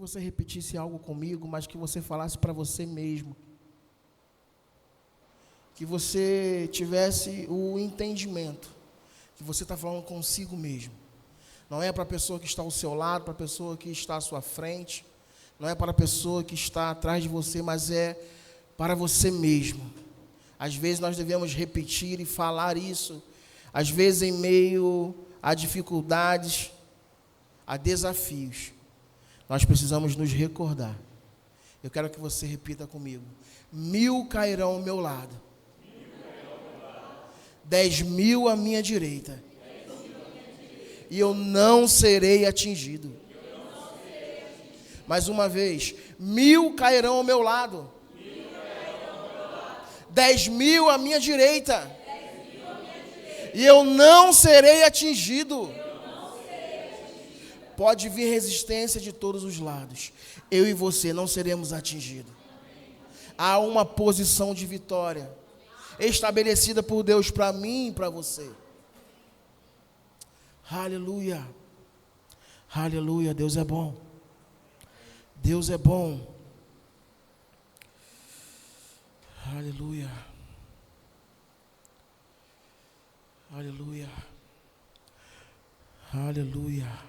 você repetisse algo comigo, mas que você falasse para você mesmo. Que você tivesse o entendimento que você está falando consigo mesmo. Não é para a pessoa que está ao seu lado, para a pessoa que está à sua frente, não é para a pessoa que está atrás de você, mas é para você mesmo. Às vezes nós devemos repetir e falar isso, às vezes em meio a dificuldades, a desafios. Nós precisamos nos recordar. Eu quero que você repita comigo. 1000 cairão ao meu lado, 10.000 à minha direita, e eu não serei atingido. Mais uma vez, 1000 cairão ao meu lado, 10.000 à minha direita, e eu não serei atingido. Pode vir resistência de todos os lados, eu e você não seremos atingidos. Há uma posição de vitória estabelecida por Deus para mim e para você. Aleluia. Aleluia. Deus é bom. Deus é bom. Aleluia. Aleluia. Aleluia.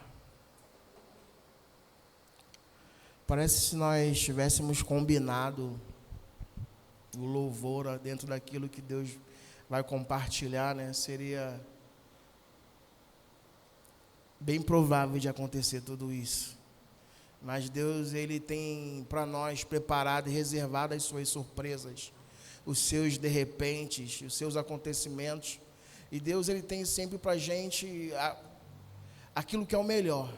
Parece se nós tivéssemos combinado o louvor dentro daquilo que Deus vai compartilhar, né? Seria bem provável de acontecer tudo isso. Mas Deus, Ele tem para nós preparado e reservado as suas surpresas, os seus de repentes, os seus acontecimentos. E Deus, Ele tem sempre para a gente aquilo que é o melhor.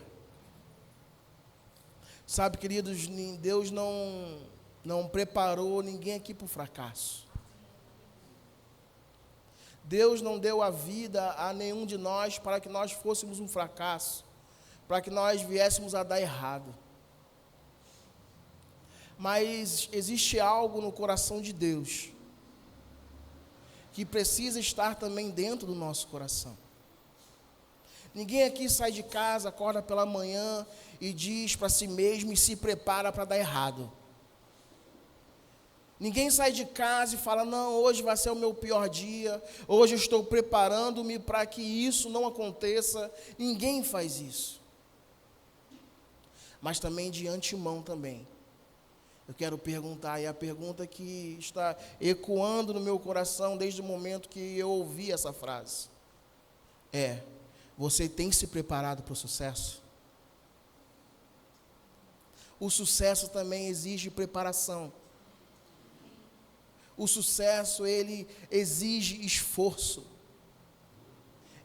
Sabe, queridos, Deus não preparou ninguém aqui para o fracasso. Deus não deu a vida a nenhum de nós para que nós fôssemos um fracasso, para que nós viéssemos a dar errado. Mas existe algo no coração de Deus que precisa estar também dentro do nosso coração. Ninguém aqui sai de casa, acorda pela manhã e diz para si mesmo e se prepara para dar errado. Ninguém sai de casa e fala, não, hoje vai ser o meu pior dia, hoje eu estou preparando-me para que isso não aconteça. Ninguém faz isso. Mas também de antemão também. Eu quero perguntar, e a pergunta que está ecoando no meu coração desde o momento que eu ouvi essa frase é: você tem se preparado para o sucesso? O sucesso também exige preparação. O sucesso, ele exige esforço.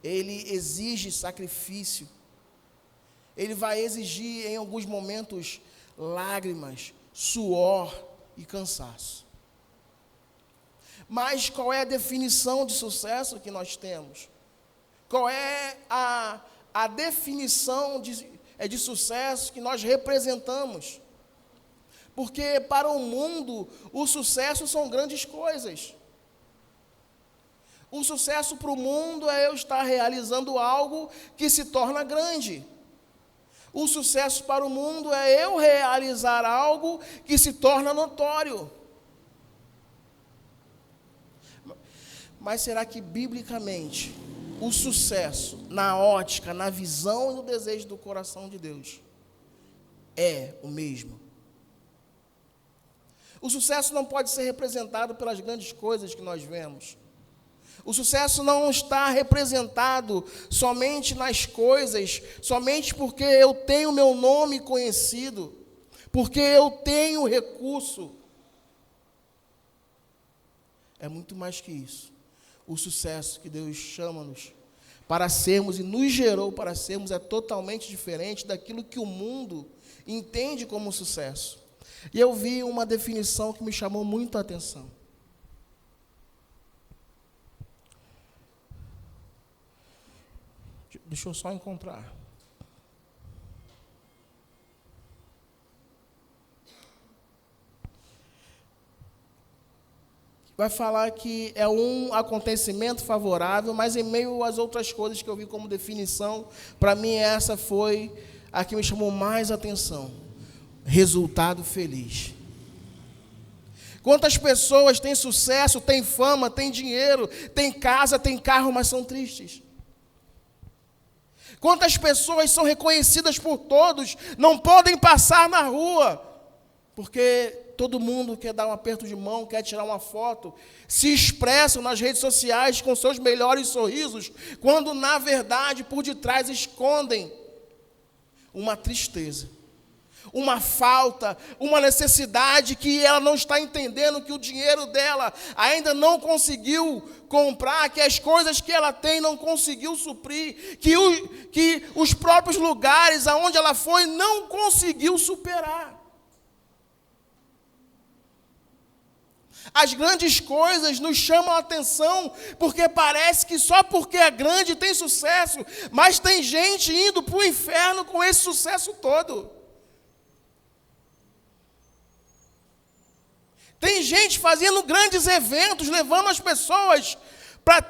Ele exige sacrifício. Ele vai exigir, em alguns momentos, lágrimas, suor e cansaço. Mas qual é a definição de sucesso que nós temos? Qual é a definição de sucesso que nós representamos? Porque para o mundo, o sucesso são grandes coisas. O sucesso para o mundo é eu estar realizando algo que se torna grande. O sucesso para o mundo é eu realizar algo que se torna notório. Mas será que, biblicamente, o sucesso, na ótica, na visão e no desejo do coração de Deus, é o mesmo? O sucesso não pode ser representado pelas grandes coisas que nós vemos. O sucesso não está representado somente nas coisas, somente porque eu tenho meu nome conhecido, porque eu tenho recurso. É muito mais que isso. O sucesso que Deus chama-nos para sermos e nos gerou para sermos é totalmente diferente daquilo que o mundo entende como sucesso. E eu vi uma definição que me chamou muito a atenção. Deixa eu só encontrar. Vai falar que é um acontecimento favorável, mas em meio às outras coisas que eu vi como definição, para mim essa foi a que me chamou mais atenção. resultado feliz. Quantas pessoas têm sucesso, têm fama, têm dinheiro, têm casa, têm carro, mas são tristes? Quantas pessoas são reconhecidas por todos, não podem passar na rua, porque todo mundo quer dar um aperto de mão, quer tirar uma foto, se expressam nas redes sociais com seus melhores sorrisos, quando na verdade por detrás escondem uma tristeza, uma falta, uma necessidade que ela não está entendendo, que o dinheiro dela ainda não conseguiu comprar, que as coisas que ela tem não conseguiu suprir, que os próprios lugares aonde ela foi não conseguiu superar. As grandes coisas nos chamam a atenção, porque parece que só porque é grande tem sucesso, mas tem gente indo para o inferno com esse sucesso todo. Tem gente fazendo grandes eventos, levando as pessoas para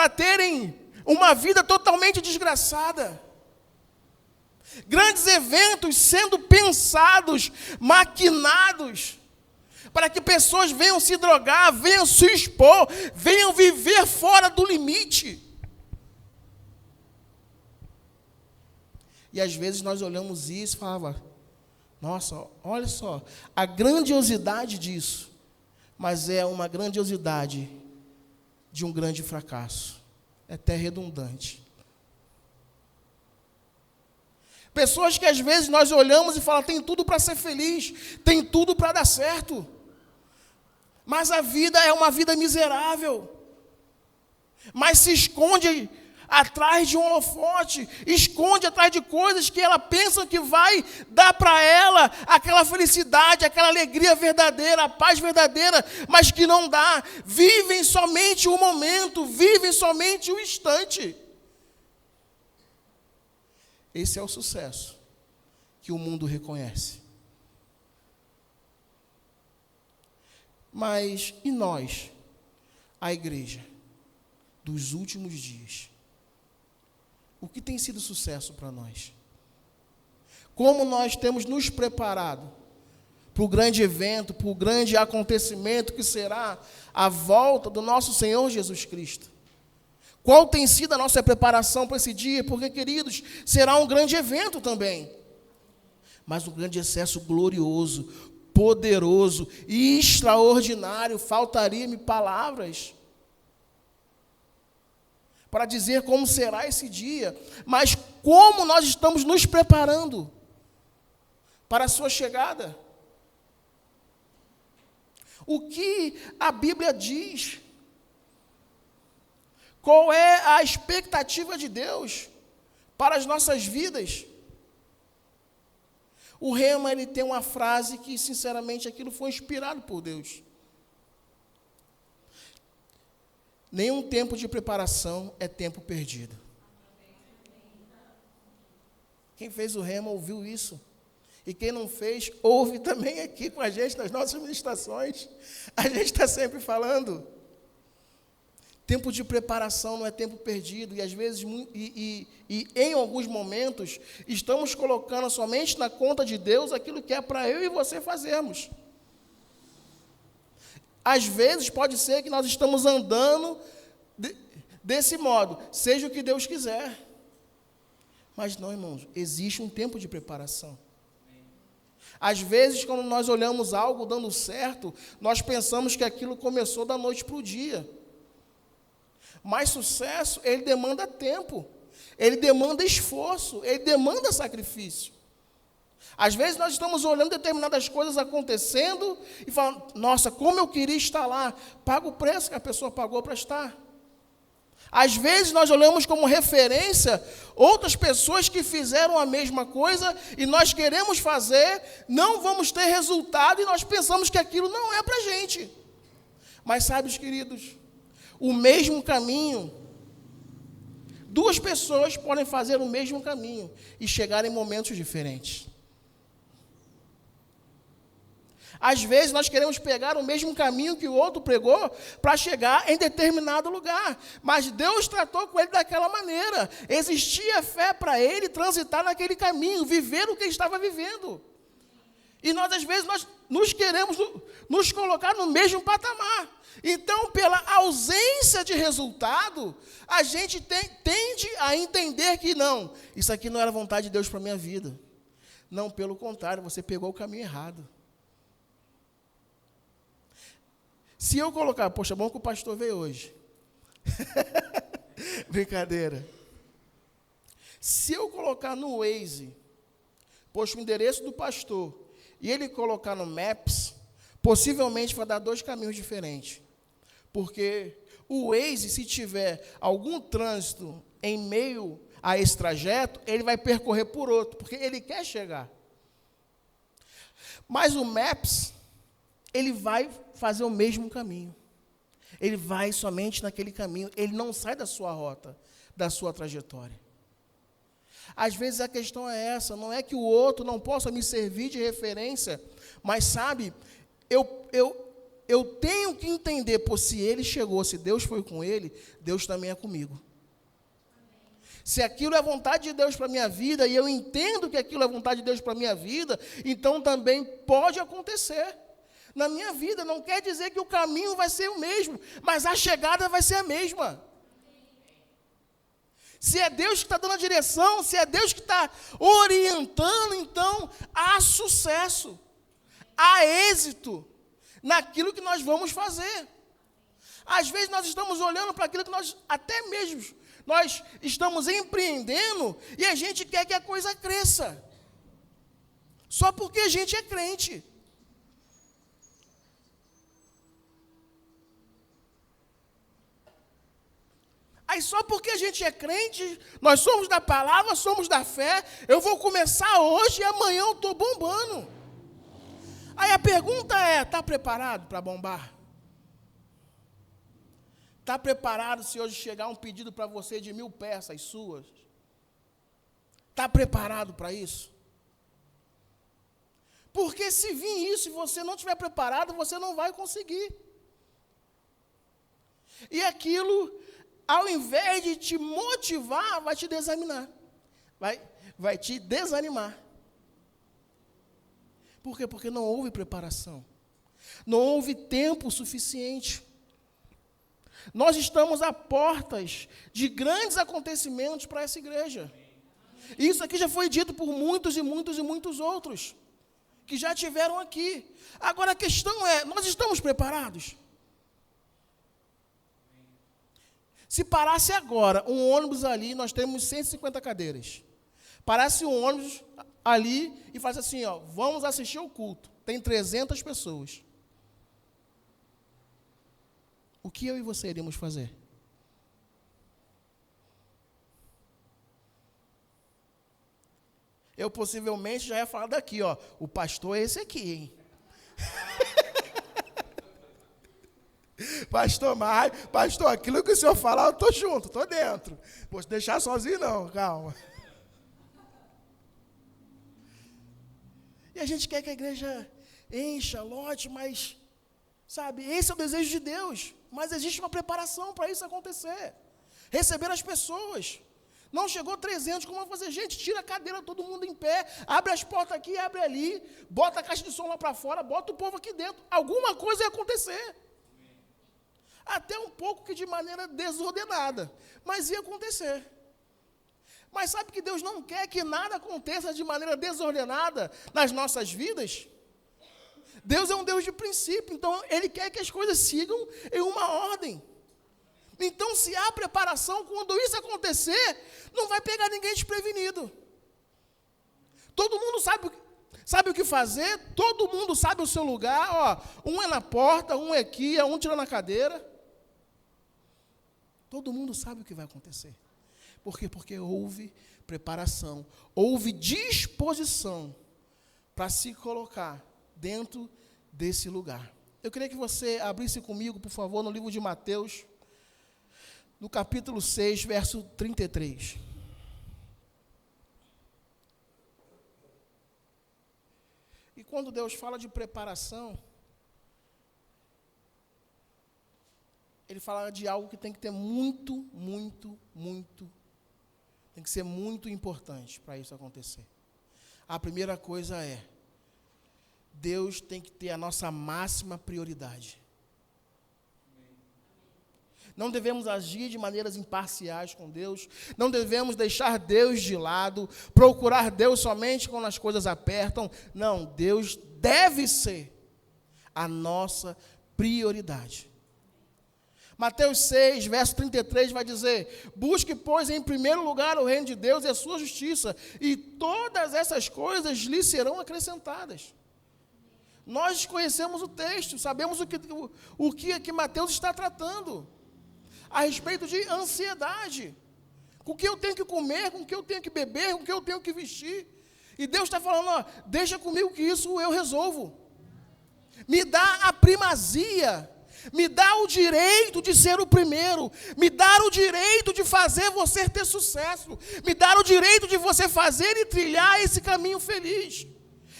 terem uma vida totalmente desgraçada. Grandes eventos sendo pensados, maquinados, para que pessoas venham se drogar, venham se expor, venham viver fora do limite. E às vezes nós olhamos isso e falamos, nossa, olha só, a grandiosidade disso, mas é uma grandiosidade de um grande fracasso, é até redundante. Pessoas que às vezes nós olhamos e falamos, tem tudo para ser feliz, tem tudo para dar certo, mas a vida é uma vida miserável, mas se esconde atrás de um holofote, esconde atrás de coisas que ela pensa que vai dar para ela aquela felicidade, aquela alegria verdadeira, a paz verdadeira, mas que não dá. Vivem somente o momento, vivem somente o instante. Esse é o sucesso que o mundo reconhece. Mas e nós, a igreja dos últimos dias? O que tem sido sucesso para nós? Como nós temos nos preparado para o grande evento, para o grande acontecimento que será a volta do nosso Senhor Jesus Cristo? Qual tem sido a nossa preparação para esse dia? Porque, queridos, será um grande evento também. Mas um grande excesso glorioso, poderoso e extraordinário. Faltaria-me palavras para dizer como será esse dia, mas como nós estamos nos preparando para a sua chegada. O que a Bíblia diz? Qual é a expectativa de Deus para as nossas vidas? O Rema, ele tem uma frase que, sinceramente, aquilo foi inspirado por Deus. Nenhum tempo de preparação é tempo perdido. Quem fez o Rema ouviu isso. E quem não fez, ouve também aqui com a gente nas nossas ministrações. A gente está sempre falando. Tempo de preparação não é tempo perdido. E às vezes, em alguns momentos, estamos colocando somente na conta de Deus aquilo que é para eu e você fazermos. Às vezes pode ser que nós estamos andando desse modo, seja o que Deus quiser. Mas não, irmãos, existe um tempo de preparação. Às vezes, quando nós olhamos algo dando certo, nós pensamos que aquilo começou da noite para o dia. Mas sucesso, ele demanda tempo, ele demanda esforço, ele demanda sacrifício. Às vezes nós estamos olhando determinadas coisas acontecendo e falando, nossa, como eu queria estar lá. Paga o preço que a pessoa pagou para estar. Às vezes nós olhamos como referência outras pessoas que fizeram a mesma coisa e nós queremos fazer, não vamos ter resultado e nós pensamos que aquilo não é para a gente. Mas sabe, queridos, o mesmo caminho, duas pessoas podem fazer o mesmo caminho e chegar em momentos diferentes. Às vezes nós queremos pegar o mesmo caminho que o outro pregou para chegar em determinado lugar. Mas Deus tratou com ele daquela maneira. Existia fé para ele transitar naquele caminho, viver o que ele estava vivendo. E nós, às vezes, nós nos queremos nos colocar no mesmo patamar. Então, pela ausência de resultado, a gente tende a entender que não, isso aqui não era vontade de Deus para a minha vida. Não, pelo contrário, você pegou o caminho errado. Se eu colocar, poxa, bom que o pastor veio hoje. Brincadeira. Se eu colocar no Waze, poxa, o endereço do pastor, e ele colocar no Maps, possivelmente vai dar 2 caminhos diferentes. Porque o Waze, se tiver algum trânsito em meio a esse trajeto, ele vai percorrer por outro, porque ele quer chegar. Mas o Maps, ele vai fazer o mesmo caminho. Ele vai somente naquele caminho, ele não sai da sua rota, da sua trajetória. Às vezes a questão é essa, não é que o outro não possa me servir de referência, mas sabe, eu tenho que entender, pô, se ele chegou, se Deus foi com ele, Deus também é comigo. Se aquilo é vontade de Deus para a minha vida, e eu entendo que aquilo é vontade de Deus para a minha vida, então também pode acontecer. Na minha vida, não quer dizer que o caminho vai ser o mesmo, mas a chegada vai ser a mesma. Se é Deus que está dando a direção, se é Deus que está orientando, então há sucesso, há êxito naquilo que nós vamos fazer. Às vezes nós estamos olhando para aquilo que nós, até mesmo, nós estamos empreendendo e a gente quer que a coisa cresça. Só porque a gente é crente. Aí só porque a gente é crente, nós somos da palavra, somos da fé, eu vou começar hoje e amanhã eu estou bombando. Aí a pergunta é, está preparado para bombar? Está preparado se hoje chegar um pedido para você de 1000 peças suas? Está preparado para isso? Porque se vir isso e você não estiver preparado, você não vai conseguir. E aquilo, ao invés de te motivar, vai te desanimar. Vai te desanimar. Por quê? Porque não houve preparação. Não houve tempo suficiente. Nós estamos a portas de grandes acontecimentos para essa igreja. Isso aqui já foi dito por muitos e muitos e muitos outros, que já tiveram aqui. Agora a questão é, nós estamos preparados? Se parasse agora um ônibus ali, nós temos 150 cadeiras. Parasse um ônibus ali e falasse assim, ó, vamos assistir ao culto. Tem 300 pessoas. O que eu e você iríamos fazer? Eu possivelmente já ia falar daqui, ó, o pastor é esse aqui, hein? Pastor, aquilo que o senhor falar, eu estou junto, estou dentro. Posso deixar sozinho não, calma. E a gente quer que a igreja encha, lote, mas, sabe, esse é o desejo de Deus. Mas existe uma preparação para isso acontecer. Receber as pessoas. Não chegou 300, como vai fazer? Gente, tira a cadeira, todo mundo em pé, abre as portas aqui, abre ali, bota a caixa de som lá para fora, bota o povo aqui dentro. Alguma coisa ia acontecer. Até um pouco que de maneira desordenada, mas ia acontecer. Mas sabe que Deus não quer que nada aconteça de maneira desordenada nas nossas vidas? Deus é um Deus de princípio, então Ele quer que as coisas sigam em uma ordem. Então, se há preparação, quando isso acontecer, não vai pegar ninguém desprevenido. Todo mundo sabe o que fazer, todo mundo sabe o seu lugar, ó, um é na porta, um é aqui, um tirando a cadeira. Todo mundo sabe o que vai acontecer. Por quê? Porque houve preparação, houve disposição para se colocar dentro desse lugar. Eu queria que você abrisse comigo, por favor, no livro de Mateus, no capítulo 6, verso 33. E quando Deus fala de preparação, Ele fala de algo que tem que ter tem que ser muito importante para isso acontecer. A primeira coisa é Deus tem que ter a nossa máxima prioridade. Não devemos agir de maneiras imparciais com Deus, não devemos deixar Deus de lado, procurar Deus somente quando as coisas apertam. Não, Deus deve ser a nossa prioridade. Mateus 6, verso 33 vai dizer: busque, pois, em primeiro lugar o reino de Deus e a sua justiça, e todas essas coisas lhe serão acrescentadas. Nós conhecemos o texto, sabemos o que Mateus está tratando a respeito de ansiedade, com o que eu tenho que comer, com o que eu tenho que beber, com o que eu tenho que vestir. E Deus está falando: ó, deixa comigo que isso eu resolvo. Me dá a primazia, me dá o direito de ser o primeiro, me dá o direito de fazer você ter sucesso, me dá o direito de você fazer e trilhar esse caminho feliz.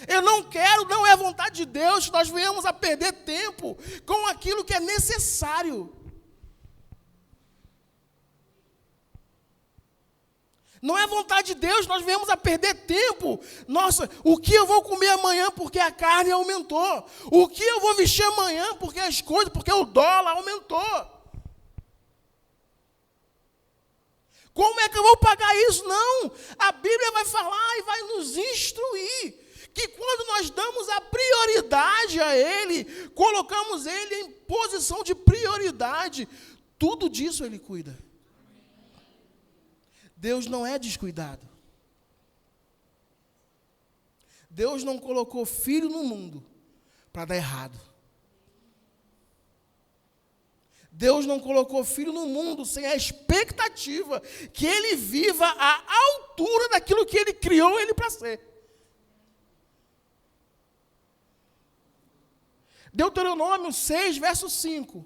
Eu não quero, não é a vontade de Deus que nós venhamos a perder tempo com aquilo que é necessário. Não é vontade de Deus, nós viemos a perder tempo. Nossa, o que eu vou comer amanhã porque a carne aumentou? O que eu vou vestir amanhã porque as coisas, porque o dólar aumentou? Como é que eu vou pagar isso? Não, a Bíblia vai falar e vai nos instruir que quando nós damos a prioridade a Ele, colocamos Ele em posição de prioridade, tudo disso Ele cuida. Deus não é descuidado. Deus não colocou filho no mundo para dar errado. Deus não colocou filho no mundo sem a expectativa que ele viva à altura daquilo que ele criou ele para ser. Deuteronômio 6, verso 5.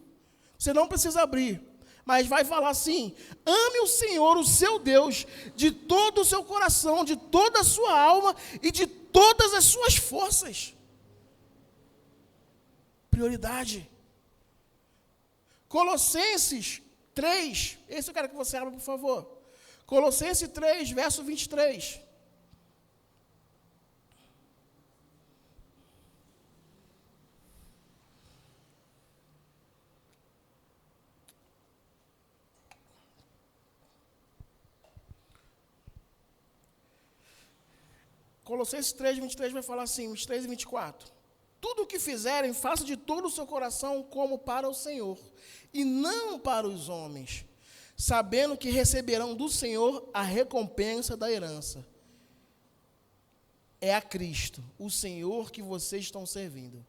Você não precisa abrir, mas vai falar assim: ame o Senhor, o seu Deus, de todo o seu coração, de toda a sua alma e de todas as suas forças. Prioridade. Colossenses 3, esse eu quero que você abra, por favor. Colossenses 3, verso 23. Colossenses 3, 23 vai falar assim, 23 e 24. Tudo o que fizerem, faça de todo o seu coração como para o Senhor, e não para os homens, sabendo que receberão do Senhor a recompensa da herança. É a Cristo, o Senhor que vocês estão servindo.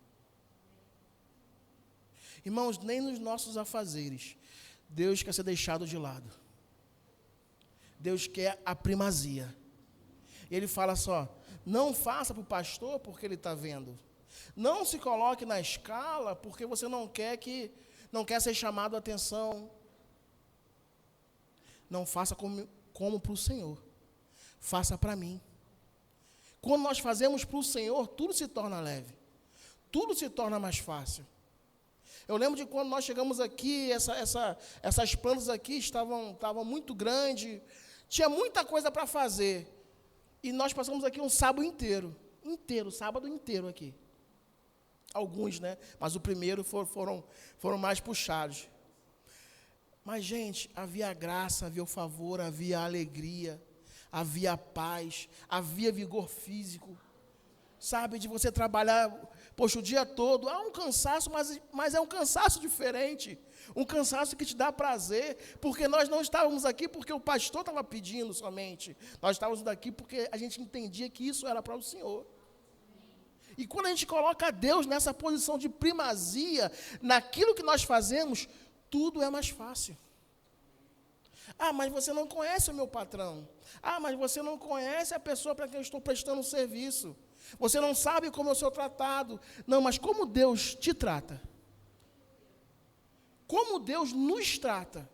Irmãos, nem nos nossos afazeres, Deus quer ser deixado de lado. Deus quer a primazia. Ele fala só: não faça para o pastor porque ele está vendo. Não se coloque na escala porque você não quer ser chamado a atenção. Não faça como para o Senhor. Faça para mim. Quando nós fazemos para o Senhor, tudo se torna leve. Tudo se torna mais fácil. Eu lembro de quando nós chegamos aqui, essas plantas aqui estavam muito grandes, tinha muita coisa para fazer. E nós passamos aqui um sábado inteiro, sábado inteiro aqui. Alguns, né? Mas o primeiro foram mais puxados. Mas, gente, havia graça, havia o favor, havia alegria, havia paz, havia vigor físico. Sabe, de você trabalhar, poxa, o dia todo. Há um cansaço, mas é um cansaço diferente. Um cansaço que te dá prazer, porque nós não estávamos aqui porque o pastor estava pedindo somente. Nós estávamos aqui porque a gente entendia que isso era para o Senhor. E quando a gente coloca Deus nessa posição de primazia, naquilo que nós fazemos, tudo é mais fácil. Ah, mas você não conhece o meu patrão. Ah, mas você não conhece a pessoa para quem eu estou prestando um serviço. Você não sabe como eu sou tratado. Não, mas como Deus te trata? Como Deus nos trata?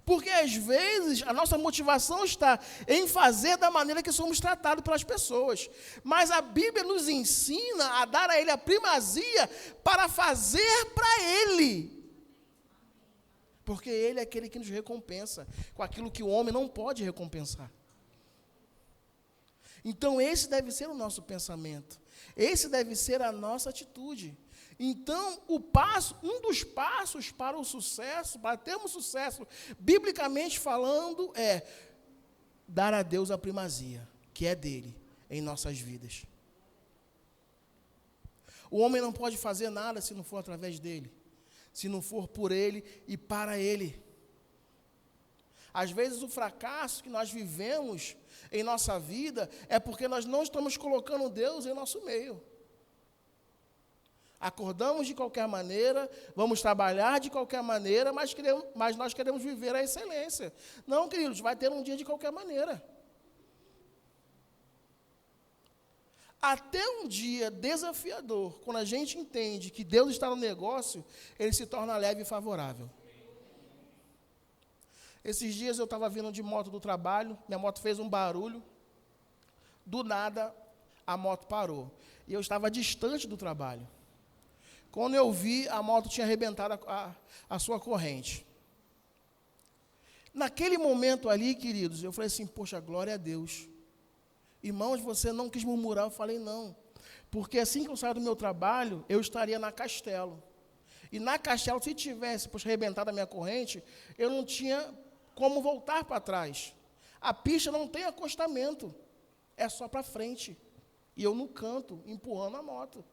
Porque, às vezes, a nossa motivação está em fazer da maneira que somos tratados pelas pessoas. Mas a Bíblia nos ensina a dar a Ele a primazia para fazer para Ele. Porque Ele é aquele que nos recompensa com aquilo que o homem não pode recompensar. Então, esse deve ser o nosso pensamento. Esse deve ser a nossa atitude. Então, um dos passos para o sucesso, para termos sucesso, biblicamente falando, é dar a Deus a primazia, que é dele, em nossas vidas. O homem não pode fazer nada se não for através dele, se não for por ele e para ele. Às vezes o fracasso que nós vivemos em nossa vida é porque nós não estamos colocando Deus em nosso meio. Acordamos de qualquer maneira, vamos trabalhar de qualquer maneira, mas nós queremos viver a excelência. Não, queridos, vai ter um dia de qualquer maneira. Até um dia desafiador, quando a gente entende que Deus está no negócio, ele se torna leve e favorável. Esses dias eu estava vindo de moto do trabalho, minha moto fez um barulho, do nada a moto parou. E eu estava distante do trabalho. Quando eu vi, a moto tinha arrebentado a sua corrente. Naquele momento ali, queridos, eu falei assim, poxa, glória a Deus. Irmãos, você não quis murmurar? Eu falei, não. Porque assim que eu saio do meu trabalho, eu estaria na Castelo. E na Castelo, se tivesse arrebentado a minha corrente, eu não tinha como voltar para trás. A pista não tem acostamento, é só para frente. E eu no canto, empurrando a moto.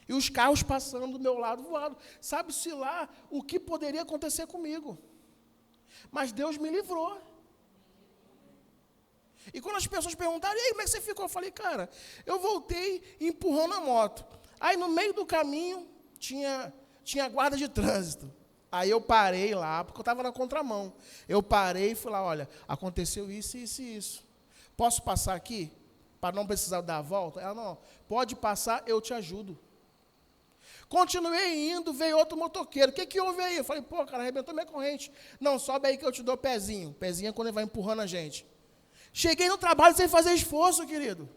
E os carros passando do meu lado voando. Sabe-se lá o que poderia acontecer comigo. Mas Deus me livrou. E quando as pessoas perguntaram, e aí, como é que você ficou? Eu falei, cara, eu voltei empurrando a moto. Aí no meio do caminho tinha guarda de trânsito. Aí eu parei lá, porque eu estava na contramão. Eu parei e fui lá, olha, aconteceu isso, isso e isso. Posso passar aqui? Para não precisar dar a volta? Ela, não, pode passar, eu te ajudo. Continuei indo, veio outro motoqueiro. O que houve aí? Eu falei, pô, cara, arrebentou minha corrente. Não, sobe aí que eu te dou pezinho. Pezinho é quando ele vai empurrando a gente. Cheguei no trabalho sem fazer esforço, querido.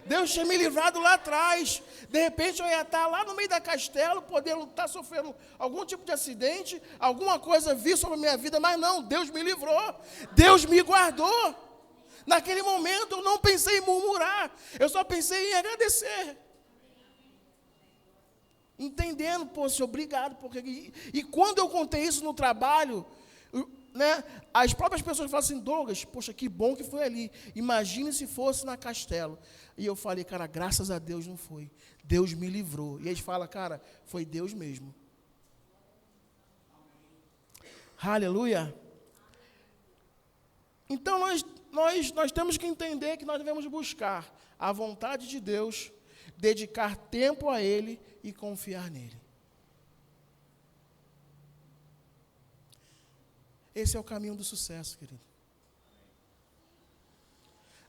Deus tinha me livrado lá atrás. De repente eu ia estar lá no meio da Castelo, podendo estar sofrendo algum tipo de acidente, alguma coisa vir sobre a minha vida, mas não, Deus me livrou. Deus me guardou. Naquele momento eu não pensei em murmurar, eu só pensei em agradecer. Entendendo, pô, Senhor, obrigado. E quando eu contei isso no trabalho, né, as próprias pessoas falam assim, Douglas, poxa, que bom que foi ali. Imagine se fosse na Castelo. E eu falei, cara, graças a Deus não foi. Deus me livrou. E eles falam, cara, foi Deus mesmo. Aleluia. Então nós temos que entender que nós devemos buscar a vontade de Deus, dedicar tempo a Ele e confiar nele. Esse é o caminho do sucesso, querido.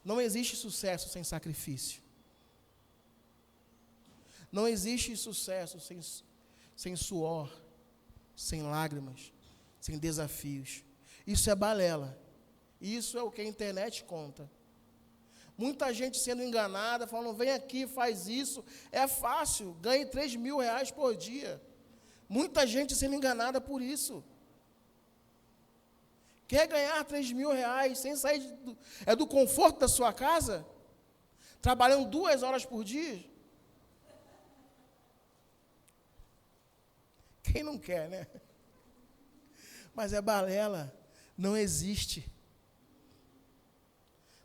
Não existe sucesso sem sacrifício. Não existe sucesso sem suor, sem lágrimas, sem desafios. Isso é balela. Isso é o que a internet conta. Muita gente sendo enganada, falando, vem aqui, faz isso. É fácil, ganhe 3 mil reais por dia. Muita gente sendo enganada por isso. Quer ganhar 3 mil reais sem sair do conforto da sua casa? Trabalhando 2 horas por dia? Quem não quer, né? Mas é balela, não existe.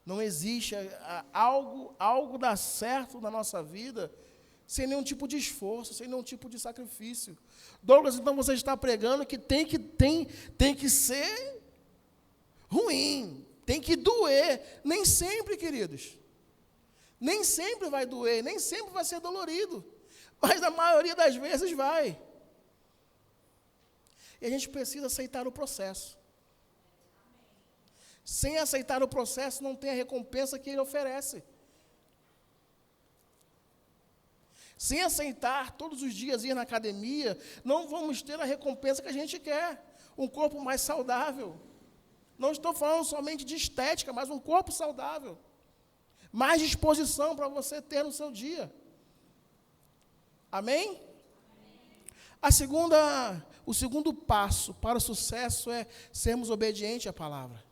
Não existe algo dar certo na nossa vida sem nenhum tipo de esforço, sem nenhum tipo de sacrifício. Douglas, então você está pregando que tem que ser ruim, tem que doer. Nem sempre, queridos. Nem sempre vai doer, nem sempre vai ser dolorido. Mas na maioria das vezes vai. E a gente precisa aceitar o processo. Sem aceitar o processo, não tem a recompensa que ele oferece. Sem aceitar todos os dias ir na academia, não vamos ter a recompensa que a gente quer. Um corpo mais saudável. Não estou falando somente de estética, mas um corpo saudável. Mais disposição para você ter no seu dia. Amém? O segundo passo para o sucesso é sermos obedientes à palavra.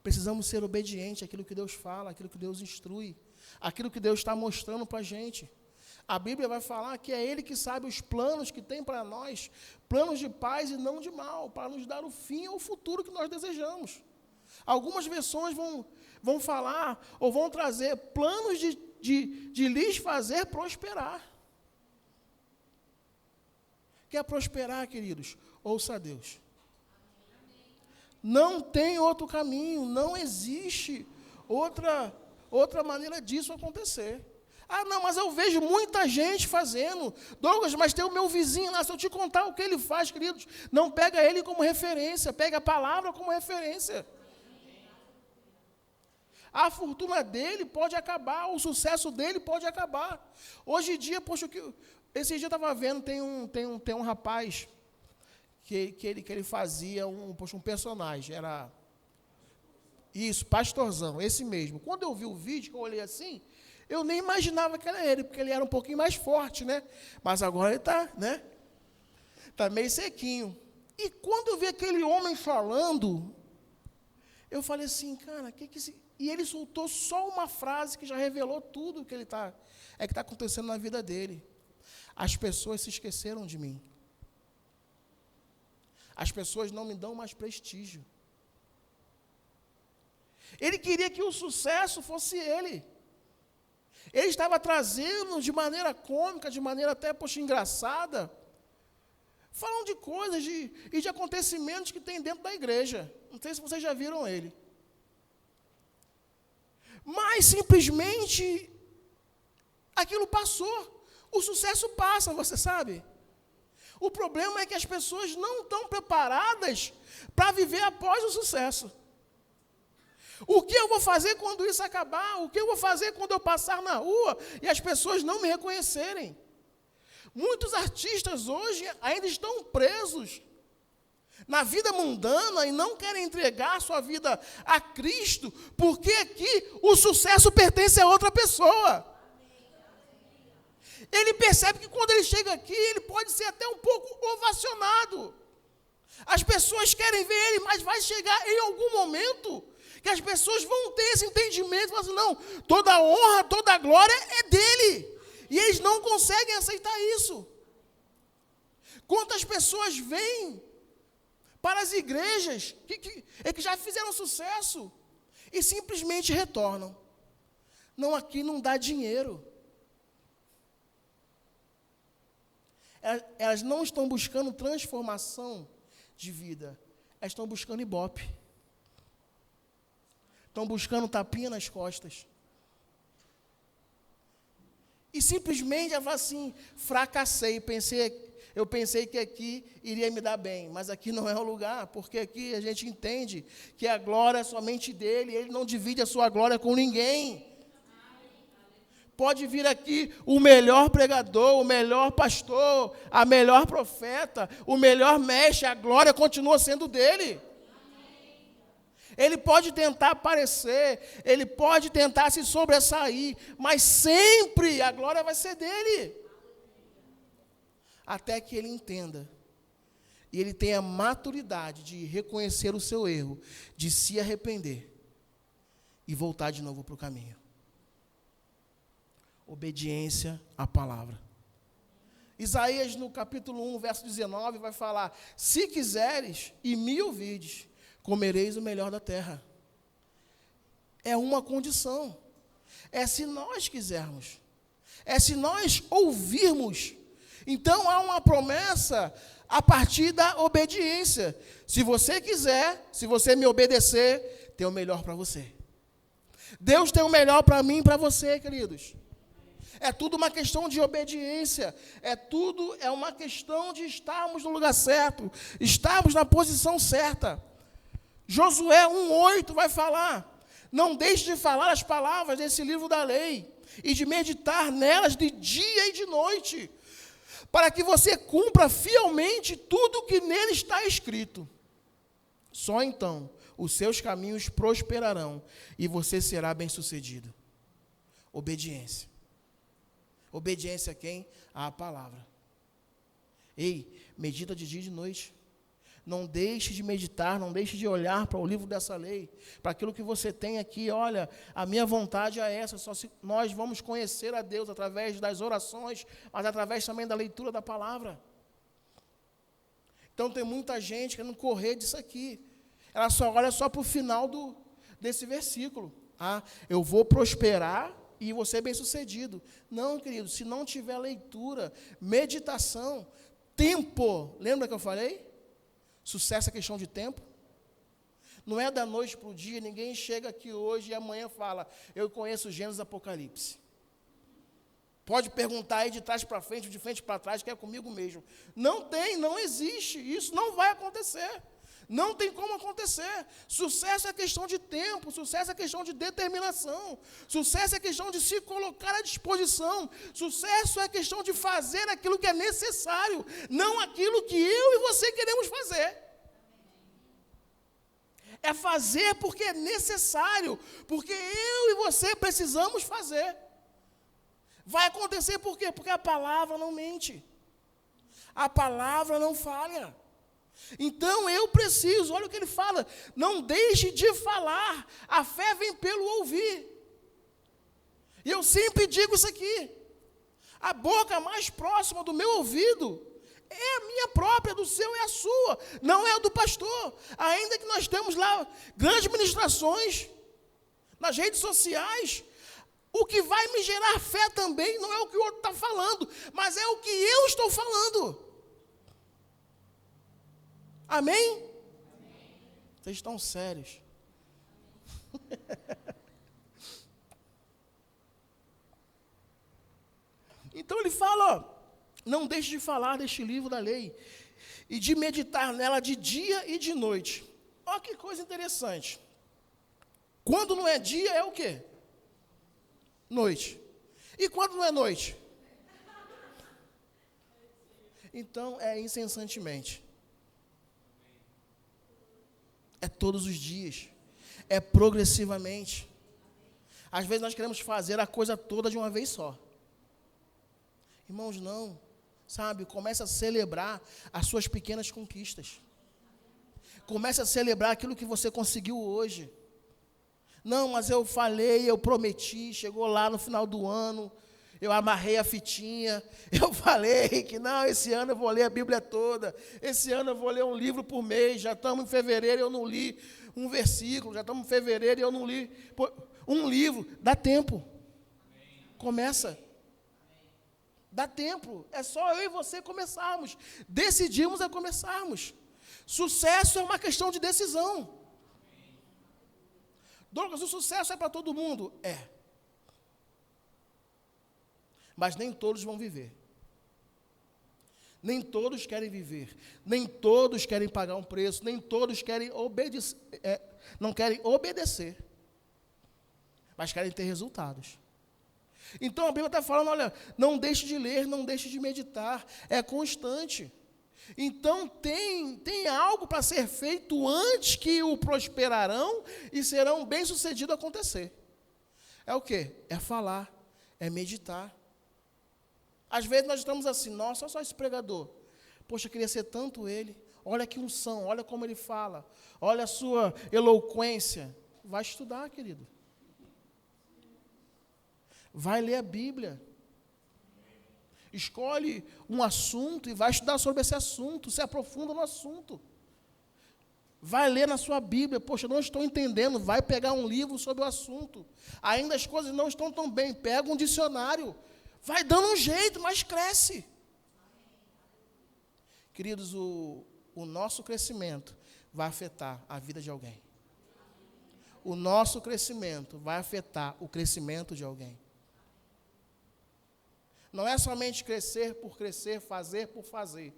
Precisamos ser obedientes àquilo que Deus fala, àquilo que Deus instrui, àquilo que Deus está mostrando para a gente. A Bíblia vai falar que é Ele que sabe os planos que tem para nós, planos de paz e não de mal, para nos dar o fim ou o futuro que nós desejamos. Algumas versões vão falar ou vão trazer planos de lhes fazer prosperar. Quer prosperar, queridos? Ouça a Deus. Não tem outro caminho, não existe outra maneira disso acontecer. Ah, não, mas eu vejo muita gente fazendo. Douglas, mas tem o meu vizinho lá, se eu te contar o que ele faz, queridos, não pega ele como referência, pega a palavra como referência. A fortuna dele pode acabar, o sucesso dele pode acabar. Hoje em dia, poxa, esse dia eu estava vendo, tem um rapaz que ele fazia um personagem, era isso, pastorzão, esse mesmo. Quando eu vi o vídeo, que eu olhei assim, eu nem imaginava que era ele, porque ele era um pouquinho mais forte, né? Mas agora ele está, né? Está meio sequinho. E quando eu vi aquele homem falando, eu falei assim, cara, que esse... E ele soltou só uma frase que já revelou tudo o que que está acontecendo na vida dele. As pessoas se esqueceram de mim. As pessoas não me dão mais prestígio. Ele queria que o sucesso fosse ele. Ele estava trazendo de maneira cômica, de maneira até, engraçada, falando de coisas e de acontecimentos que tem dentro da igreja. Não sei se vocês já viram ele. Mas, simplesmente, aquilo passou. O sucesso passa, você sabe. O problema é que as pessoas não estão preparadas para viver após o sucesso. O que eu vou fazer quando isso acabar? O que eu vou fazer quando eu passar na rua e as pessoas não me reconhecerem? Muitos artistas hoje ainda estão presos na vida mundana e não querem entregar sua vida a Cristo, porque aqui o sucesso pertence a outra pessoa. Ele percebe que quando ele chega aqui, ele pode ser até um pouco ovacionado. As pessoas querem ver ele, mas vai chegar em algum momento que as pessoas vão ter esse entendimento, falar assim, não, toda a honra, toda a glória é dele. E eles não conseguem aceitar isso. Quantas pessoas vêm para as igrejas que já fizeram sucesso e simplesmente retornam. Não, aqui não dá dinheiro. Elas não estão buscando transformação de vida, elas estão buscando ibope. Estão buscando tapinha nas costas. E simplesmente ela fala assim, fracassei, eu pensei que aqui iria me dar bem, mas aqui não é o lugar, porque aqui a gente entende que a glória é somente dele, ele não divide a sua glória com ninguém. Pode vir aqui o melhor pregador, o melhor pastor, a melhor profeta, o melhor mestre, a glória continua sendo dele. Ele pode tentar aparecer, ele pode tentar se sobressair, mas sempre a glória vai ser dele. Até que ele entenda, e ele tenha a maturidade de reconhecer o seu erro, de se arrepender e voltar de novo para o caminho. Obediência à palavra. Isaías, no capítulo 1, verso 19, vai falar, se quiseres e me ouvides, comereis o melhor da terra. É uma condição. É se nós quisermos. É se nós ouvirmos. Então, há uma promessa a partir da obediência. Se você quiser, se você me obedecer, tem o melhor para você. Deus tem o melhor para mim e para você, queridos. É tudo uma questão de obediência. É uma questão de estarmos no lugar certo. Estarmos na posição certa. Josué 1,8 vai falar, não deixe de falar as palavras desse livro da lei e de meditar nelas de dia e de noite, para que você cumpra fielmente tudo o que nele está escrito. Só então os seus caminhos prosperarão e você será bem-sucedido. Obediência. Obediência a quem? À palavra. Ei, medita de dia e de noite. Não deixe de meditar, não deixe de olhar para o livro dessa lei, para aquilo que você tem aqui. Olha, a minha vontade é essa, só se nós vamos conhecer a Deus através das orações, mas através também da leitura da palavra. Então tem muita gente querendo correr disso aqui. Ela só olha só para o final desse versículo. Ah, eu vou prosperar e vou ser bem-sucedido. Não, querido, se não tiver leitura, meditação, tempo, lembra que eu falei? Sucesso é questão de tempo. Não é da noite para o dia, ninguém chega aqui hoje e amanhã fala, eu conheço Gênesis e Apocalipse. Pode perguntar aí de trás para frente, de frente para trás, que é comigo mesmo. Não tem, não existe, isso não vai acontecer. Não tem como acontecer. Sucesso é questão de tempo, sucesso é questão de determinação, sucesso é questão de se colocar à disposição, sucesso é questão de fazer aquilo que é necessário, não aquilo que eu e você queremos fazer. É fazer porque é necessário, porque eu e você precisamos fazer. Vai acontecer por quê? Porque a palavra não mente, a palavra não falha. Então eu preciso, olha o que ele fala, não deixe de falar, a fé vem pelo ouvir. E eu sempre digo isso aqui, a boca mais próxima do meu ouvido é a minha própria, do seu é a sua, não é a do pastor. Ainda que nós temos lá grandes ministrações nas redes sociais, o que vai me gerar fé também não é o que o outro está falando, mas é o que eu estou falando. Amém? Amém. Vocês estão sérios. Então ele fala, ó, não deixe de falar deste livro da lei e de meditar nela de dia e de noite. Olha que coisa interessante. Quando não é dia, é o quê? Noite. E quando não é noite? Então é incessantemente. É todos os dias, é progressivamente. Às vezes nós queremos fazer a coisa toda de uma vez só. Irmãos, não, sabe, comece a celebrar as suas pequenas conquistas. Comece a celebrar aquilo que você conseguiu hoje. Não, mas eu falei, eu prometi, chegou lá no final do ano, eu amarrei a fitinha, eu falei que não, esse ano eu vou ler a Bíblia toda, esse ano eu vou ler um livro por mês, já estamos em fevereiro e eu não li um versículo, já estamos em fevereiro e eu não li um livro. Dá tempo. Começa. Dá tempo. É só eu e você começarmos. Decidimos a começarmos. Sucesso é uma questão de decisão. Douglas, o sucesso é para todo mundo? É. Mas nem todos vão viver. Nem todos querem viver. Nem todos querem pagar um preço. Nem todos querem não querem obedecer. Mas querem ter resultados. Então a Bíblia está falando, olha, não deixe de ler, não deixe de meditar. É constante. Então tem algo para ser feito antes que o prosperarão e serão bem-sucedidos acontecer. É o quê? É falar, é meditar. Às vezes nós estamos assim, nossa, olha só esse pregador. Poxa, eu queria ser tanto ele. Olha que unção, olha como ele fala. Olha a sua eloquência. Vai estudar, querido. Vai ler a Bíblia. Escolhe um assunto e vai estudar sobre esse assunto. Se aprofunda no assunto. Vai ler na sua Bíblia. Poxa, não estou entendendo. Vai pegar um livro sobre o assunto. Ainda as coisas não estão tão bem. Pega um dicionário. Vai dando um jeito, mas cresce. Queridos, o nosso crescimento vai afetar a vida de alguém. O nosso crescimento vai afetar o crescimento de alguém. Não é somente crescer por crescer, fazer por fazer,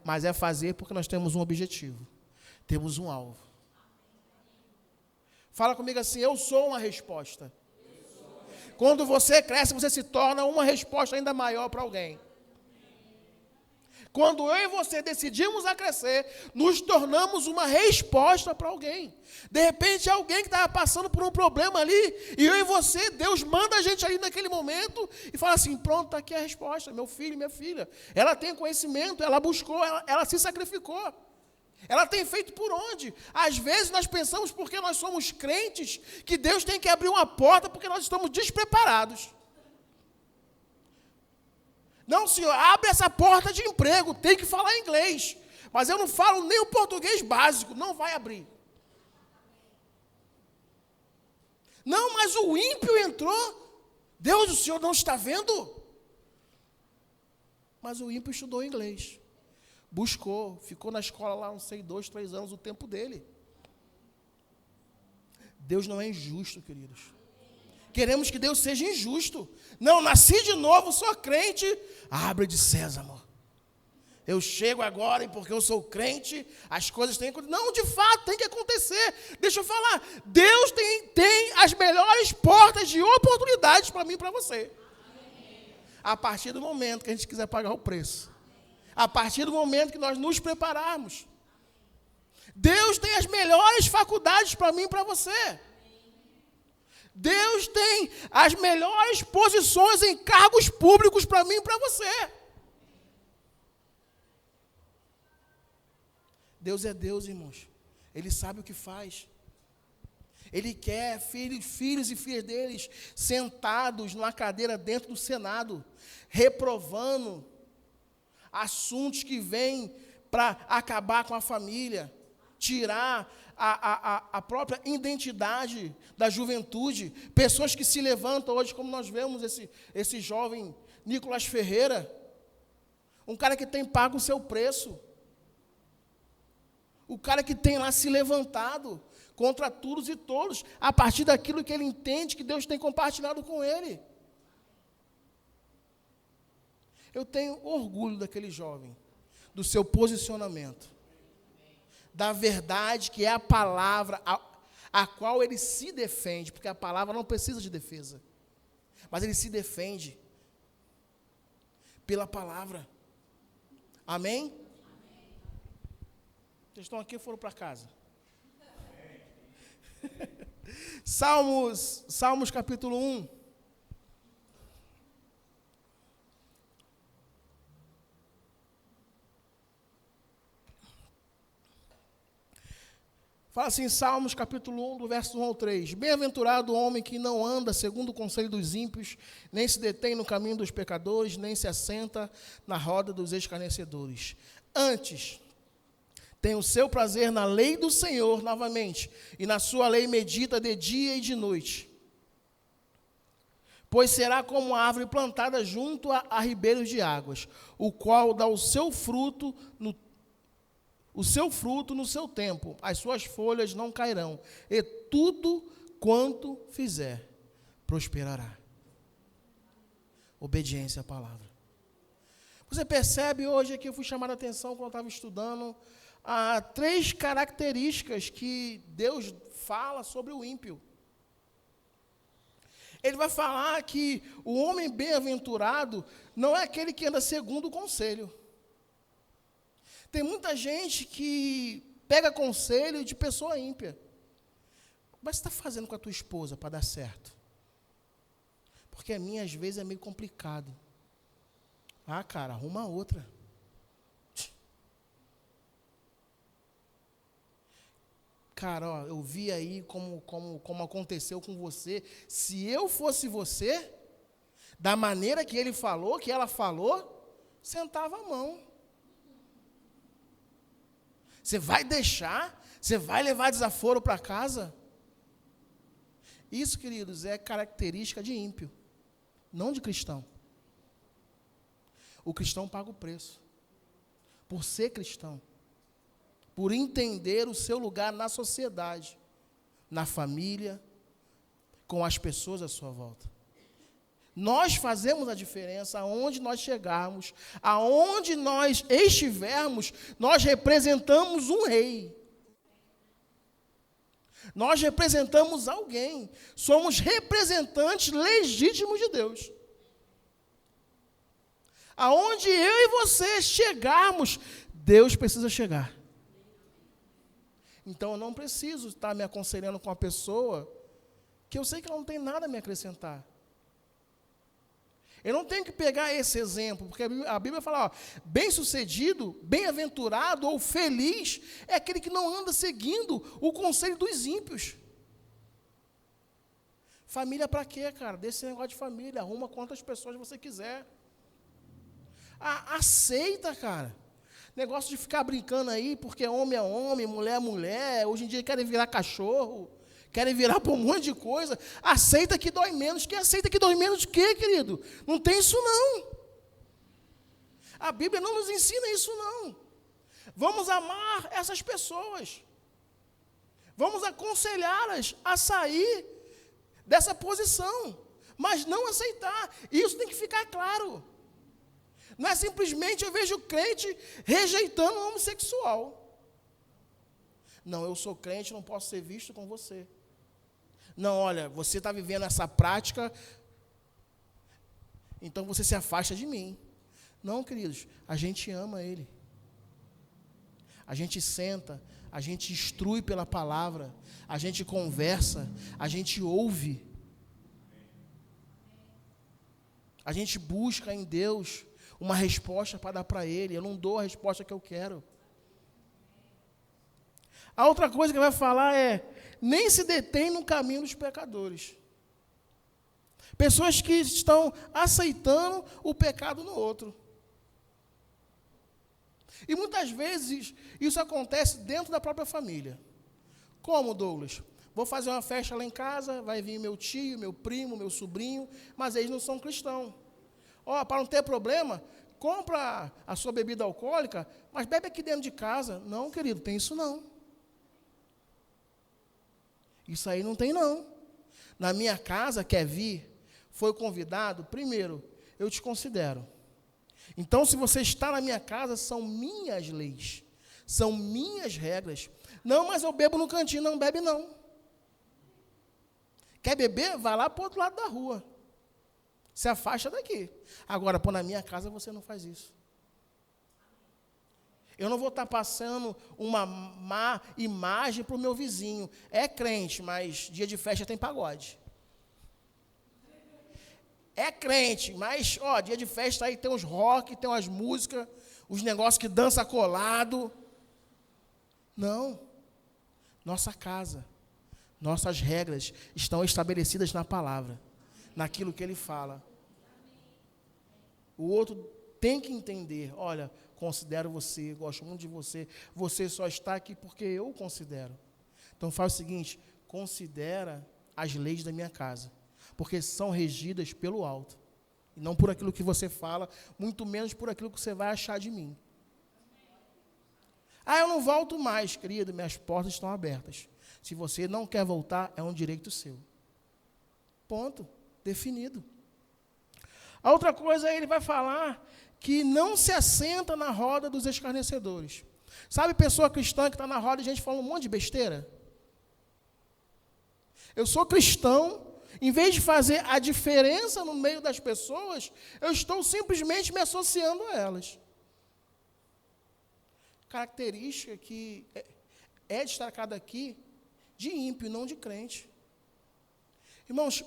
mas é fazer porque nós temos um objetivo, temos um alvo. Fala comigo assim, eu sou uma resposta. Quando você cresce, você se torna uma resposta ainda maior para alguém. Quando eu e você decidimos a crescer, nos tornamos uma resposta para alguém. De repente, alguém que estava passando por um problema ali, e eu e você, Deus manda a gente ali naquele momento, e fala assim, pronto, está aqui a resposta, meu filho, minha filha. Ela tem conhecimento, ela buscou, ela se sacrificou. Ela tem feito por onde? Às vezes nós pensamos, porque nós somos crentes, que Deus tem que abrir uma porta porque nós estamos despreparados. Não, Senhor, abre essa porta de emprego, tem que falar inglês. Mas eu não falo nem o português básico, não vai abrir. Não, mas o ímpio entrou. Deus, o Senhor não está vendo? Mas o ímpio estudou inglês. Buscou, ficou na escola lá, não sei, 2, 3 anos, o tempo dele. Deus não é injusto, queridos. Queremos que Deus seja injusto. Não, nasci de novo, sou crente. Abre de Sésamo. Eu chego agora e porque eu sou crente, as coisas têm que acontecer. Não, de fato, tem que acontecer. Deixa eu falar. Deus tem as melhores portas de oportunidades para mim e para você. A partir do momento que a gente quiser pagar o preço. A partir do momento que nós nos prepararmos. Deus tem as melhores faculdades para mim e para você. Deus tem as melhores posições em cargos públicos para mim e para você. Deus é Deus, irmãos. Ele sabe o que faz. Ele quer filhos e filhas deles sentados numa cadeira dentro do Senado, reprovando assuntos que vêm para acabar com a família, tirar a própria identidade da juventude. Pessoas que se levantam hoje, como nós vemos esse jovem Nicolas Ferreira, um cara que tem pago o seu preço. O cara que tem lá se levantado contra todos e todos, a partir daquilo que ele entende que Deus tem compartilhado com ele. Eu tenho orgulho daquele jovem, do seu posicionamento, da verdade que é a palavra a qual ele se defende, porque a palavra não precisa de defesa, mas ele se defende pela palavra. Amém? Vocês estão aqui ou foram para casa? Salmos capítulo 1. Fala assim, Salmos capítulo 1, do verso 1 ao 3. Bem-aventurado o homem que não anda segundo o conselho dos ímpios, nem se detém no caminho dos pecadores, nem se assenta na roda dos escarnecedores. Antes, tem o seu prazer na lei do Senhor, novamente, e na sua lei medita de dia e de noite. Pois será como a árvore plantada junto a ribeiros de águas, o qual dá o seu fruto no seu tempo, as suas folhas não cairão, e tudo quanto fizer, prosperará. Obediência à palavra. Você percebe hoje aqui, eu fui chamar a atenção quando eu estava estudando, há 3 características que Deus fala sobre o ímpio. Ele vai falar que o homem bem-aventurado não é aquele que anda segundo o conselho. Tem muita gente que pega conselho de pessoa ímpia. Mas você está fazendo com a tua esposa para dar certo? Porque a minha, às vezes, é meio complicado. Ah, cara, arruma outra. Cara, ó, eu vi aí como aconteceu com você. Se eu fosse você, da maneira que ele falou, que ela falou, sentava a mão. Você vai deixar? Você vai levar desaforo para casa? Isso, queridos, é característica de ímpio, não de cristão. O cristão paga o preço, por ser cristão. Por entender o seu lugar na sociedade, na família, com as pessoas à sua volta. Nós fazemos a diferença aonde nós chegarmos, aonde nós estivermos, nós representamos um rei. Nós representamos alguém, somos representantes legítimos de Deus. Aonde eu e você chegarmos, Deus precisa chegar. Então, eu não preciso estar me aconselhando com uma pessoa que eu sei que ela não tem nada a me acrescentar. Eu não tenho que pegar esse exemplo, porque a Bíblia fala, ó, bem-sucedido, bem-aventurado ou feliz é aquele que não anda seguindo o conselho dos ímpios. Família para quê, cara? Desse negócio de família, arruma quantas pessoas você quiser. Aceita, cara. Negócio de ficar brincando aí, porque homem é homem, mulher é mulher, hoje em dia querem virar cachorro, querem virar para um monte de coisa. Aceita que dói menos. Quem aceita que dói menos o quê, querido? Não tem isso, não. A Bíblia não nos ensina isso, não. Vamos amar essas pessoas. Vamos aconselhá-las a sair dessa posição, mas não aceitar. Isso tem que ficar claro. Não é simplesmente eu vejo crente rejeitando o homossexual. Não, eu sou crente, não posso ser visto com você. Não, olha, você está vivendo essa prática, então você se afasta de mim. Não, queridos, a gente ama ele. A gente senta, a gente instrui pela palavra, a gente conversa, a gente ouve. A gente busca em Deus uma resposta para dar para ele. Eu não dou a resposta que eu quero. A outra coisa que vai falar é, nem se detém no caminho dos pecadores. Pessoas que estão aceitando o pecado no outro. E muitas vezes isso acontece dentro da própria família. Como, Douglas? Vou fazer uma festa lá em casa, vai vir meu tio, meu primo, meu sobrinho, mas eles não são cristãos. Ó, para não ter problema, compra a sua bebida alcoólica, mas bebe aqui dentro de casa. Não, querido, tem isso não. Isso aí não tem não. Na minha casa, quer vir, foi convidado, primeiro, eu te considero. Então, se você está na minha casa, são minhas leis, são minhas regras. Não, mas eu bebo no cantinho, não bebe não. Quer beber? Vai lá para o outro lado da rua. Se afasta daqui. Agora, pô, na minha casa você não faz isso. Eu não vou estar passando uma má imagem para o meu vizinho. É crente, mas dia de festa tem pagode. É crente, mas, ó, dia de festa aí tem uns rock, tem umas músicas, os negócios que dança colado. Não. Nossa casa, nossas regras estão estabelecidas na palavra, naquilo que ele fala. O outro tem que entender, olha, considero você, gosto muito de você, você só está aqui porque eu considero. Então faz o seguinte, considera as leis da minha casa, porque são regidas pelo alto, e não por aquilo que você fala, muito menos por aquilo que você vai achar de mim. Ah, eu não volto mais, querido, minhas portas estão abertas. Se você não quer voltar, é um direito seu. Ponto, definido. A outra coisa, ele vai falar que não se assenta na roda dos escarnecedores. Sabe pessoa cristã que está na roda e gente falando um monte de besteira? Eu sou cristão, em vez de fazer a diferença no meio das pessoas, eu estou simplesmente me associando a elas. Característica que é destacada aqui de ímpio, não de crente. Irmãos,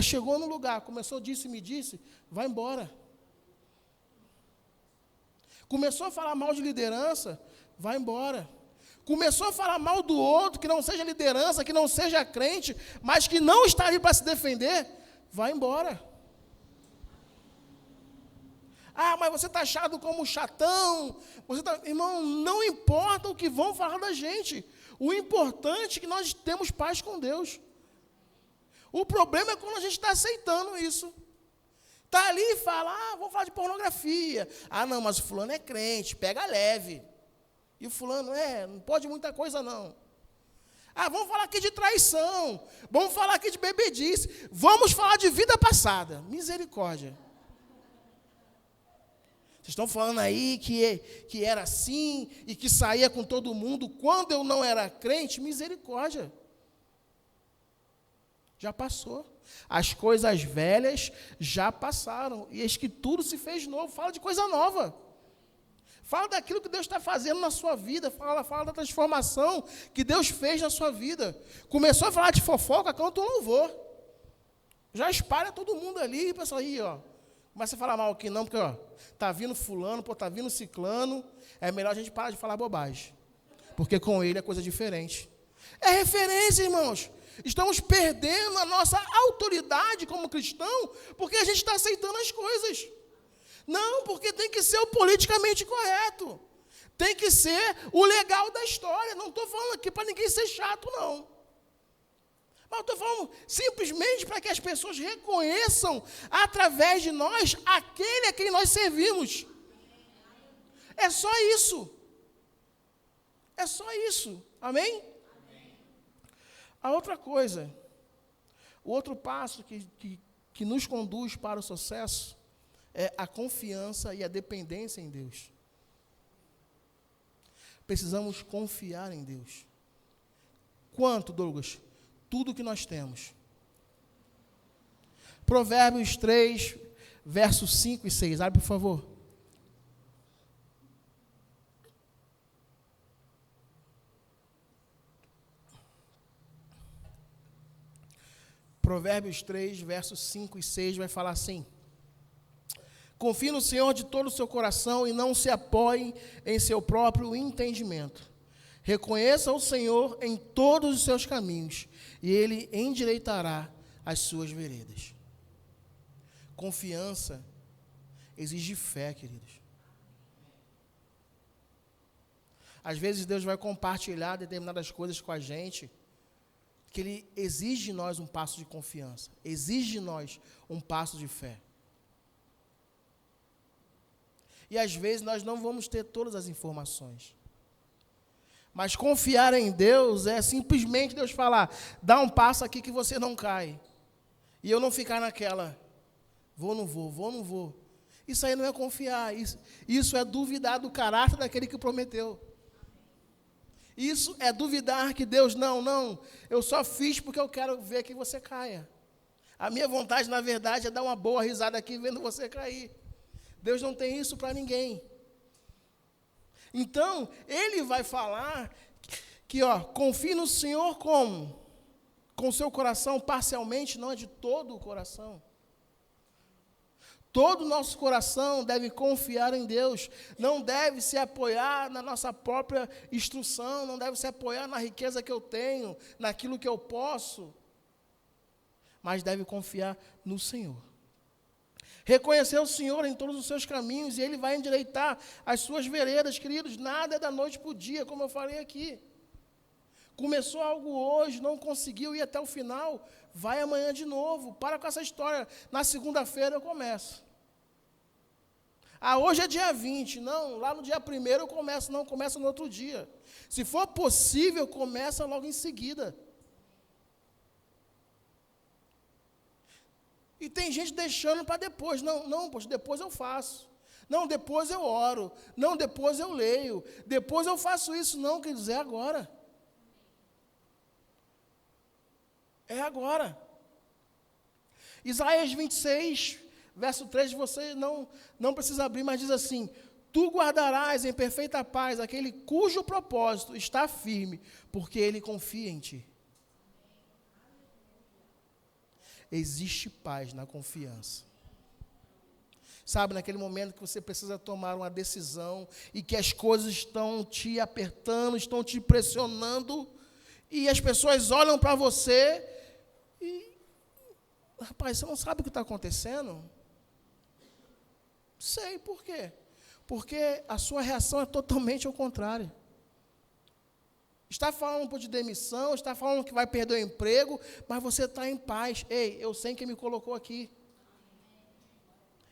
chegou no lugar, começou, disse, me disse, vai embora. Começou a falar mal de liderança, vai embora. Começou a falar mal do outro, que não seja liderança, que não seja crente, mas que não está ali para se defender, vai embora. Ah, mas você está achado como chatão. Irmão, não importa o que vão falar da gente. O importante é que nós temos paz com Deus. O problema é quando a gente está aceitando isso. Está ali e fala, vamos falar de pornografia. Ah, não, mas o fulano é crente, pega leve. E o fulano, não pode muita coisa não. Ah, vamos falar aqui de traição. Vamos falar aqui de bebedice. Vamos falar de vida passada. Misericórdia. Vocês estão falando aí que era assim e que saía com todo mundo. Quando eu não era crente, misericórdia. Já passou. As coisas velhas já passaram. E eis que tudo se fez novo. Fala de coisa nova. Fala daquilo que Deus está fazendo na sua vida. Fala da transformação que Deus fez na sua vida. Começou a falar de fofoca, canta um louvor. Já espalha todo mundo ali, pessoal, aí, ó. Começa a falar mal aqui não, porque ó, tá vindo fulano, pô, tá vindo ciclano, é melhor a gente parar de falar bobagem. Porque com ele é coisa diferente. É referência, irmãos. Estamos perdendo a nossa autoridade como cristão, porque a gente está aceitando as coisas. Não, porque tem que ser o politicamente correto. Tem que ser o legal da história. Não estou falando aqui para ninguém ser chato, não. Mas estou falando simplesmente para que as pessoas reconheçam, através de nós, aquele a quem nós servimos. É só isso. É só isso. Amém? Amém. A outra coisa, o outro passo que nos conduz para o sucesso é a confiança e a dependência em Deus. Precisamos confiar em Deus. Quanto, Douglas? Tudo que nós temos. Provérbios 3, versos 5 e 6. Abre, por favor. Provérbios 3, versos 5 e 6 vai falar assim: confie no Senhor de todo o seu coração e não se apoie em seu próprio entendimento. Reconheça o Senhor em todos os seus caminhos e Ele endireitará as suas veredas. Confiança exige fé, queridos. Às vezes Deus vai compartilhar determinadas coisas com a gente, que Ele exige de nós um passo de confiança, exige de nós um passo de fé. E às vezes nós não vamos ter todas as informações. Mas confiar em Deus é simplesmente Deus falar, dá um passo aqui que você não cai. E eu não ficar naquela, vou, não vou, vou, não vou. Isso aí não é confiar, isso é duvidar do caráter daquele que prometeu. Isso é duvidar que Deus, não, eu só fiz porque eu quero ver que você caia. A minha vontade, na verdade, é dar uma boa risada aqui vendo você cair. Deus não tem isso para ninguém. Então, Ele vai falar que, confie no Senhor como? Com o seu coração parcialmente, não é de todo o coração. Todo o nosso coração deve confiar em Deus, não deve se apoiar na nossa própria instrução, não deve se apoiar na riqueza que eu tenho, naquilo que eu posso, mas deve confiar no Senhor. Reconhecer o Senhor em todos os seus caminhos, e Ele vai endireitar as suas veredas, queridos. Nada é da noite para o dia, como eu falei aqui. Começou algo hoje, não conseguiu ir até o final, vai amanhã de novo. Para com essa história, na segunda-feira eu começo. Hoje é dia 20, não, lá no dia 1º eu começo, não, começa no outro dia. Se for possível, começa logo em seguida. E tem gente deixando para depois. Não, poxa, depois eu faço. Não, depois eu oro. Não, depois eu leio. Depois eu faço isso. Não, quer dizer, é agora. É agora. Isaías 26, verso 3, você não precisa abrir, mas diz assim: tu guardarás em perfeita paz aquele cujo propósito está firme, porque ele confia em ti. Existe paz na confiança. Sabe, naquele momento que você precisa tomar uma decisão e que as coisas estão te apertando, estão te pressionando, e as pessoas olham para você e, rapaz, você não sabe o que está acontecendo? Sei, por quê? Porque a sua reação é totalmente ao contrário. Está falando de demissão, está falando que vai perder o emprego, mas você está em paz. Ei, eu sei quem me colocou aqui.